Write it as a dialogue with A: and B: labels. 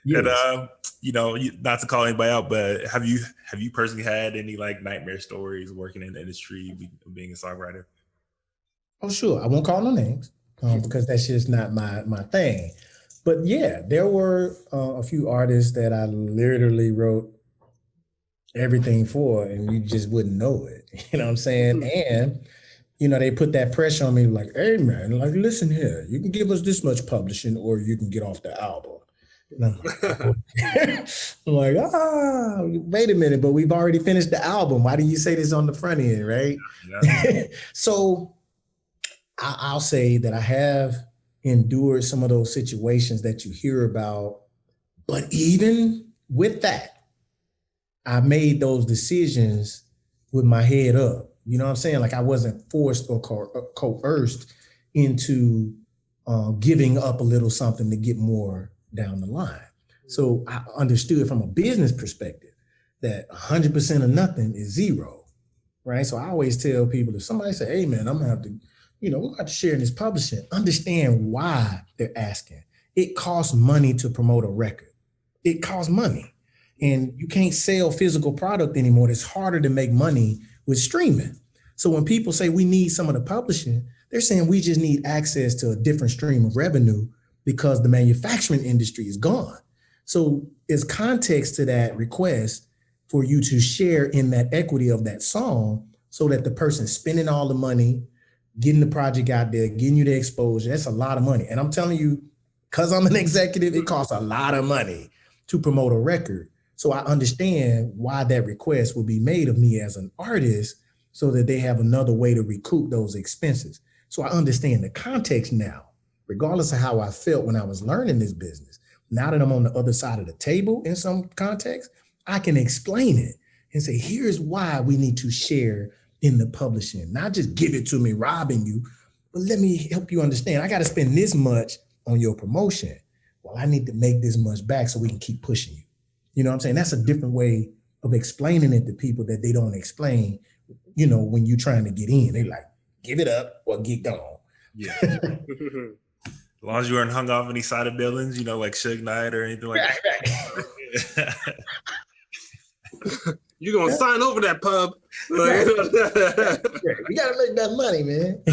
A: And
B: Yes.
A: not to call anybody out, but have you personally had any like nightmare stories working in the industry, being a songwriter?
B: Oh, sure. I won't call no names because that's just not my thing. But yeah, there were a few artists that I literally wrote everything for, and you just wouldn't know it. You know what I'm saying? And they put that pressure on me, like, "Hey, man, like, listen here, you can give us this much publishing, or you can get off the album." And I'm like, oh. I'm like, wait a minute, but we've already finished the album. Why do you say this on the front end, right?
A: Yeah.
B: So I'll say that I have endured some of those situations that you hear about, but even with that, I made those decisions with my head up. You know what I'm saying? Like I wasn't forced or coerced into giving up a little something to get more down the line. So I understood from a business perspective that 100% of nothing is zero, right? So I always tell people, if somebody say, "Hey, man, I'm gonna have to, we're gonna have to share in this publishing," understand why they're asking. It costs money to promote a record. It costs money, and you can't sell physical product anymore. It's harder to make money with streaming. So when people say we need some of the publishing, they're saying we just need access to a different stream of revenue because the manufacturing industry is gone. So there's context to that request for you to share in that equity of that song so that the person spending all the money, getting the project out there, getting you the exposure, that's a lot of money. And I'm telling you, because I'm an executive, it costs a lot of money to promote a record. So I understand why that request will be made of me as an artist so that they have another way to recoup those expenses. So I understand the context now, regardless of how I felt when I was learning this business. Now that I'm on the other side of the table in some context, I can explain it and say, here's why we need to share in the publishing, not just give it to me, robbing you, but let me help you understand. I got to spend this much on your promotion. Well, I need to make this much back so we can keep pushing you. You know what I'm saying? That's a different way of explaining it to people that they don't explain, when you're trying to get in. They like, give it up or get gone.
A: Yeah. As long as you weren't hung off any side of buildings, like Suge Knight or anything like that.
C: You're going to sign over that pub.
B: Right. You got to make that money, man.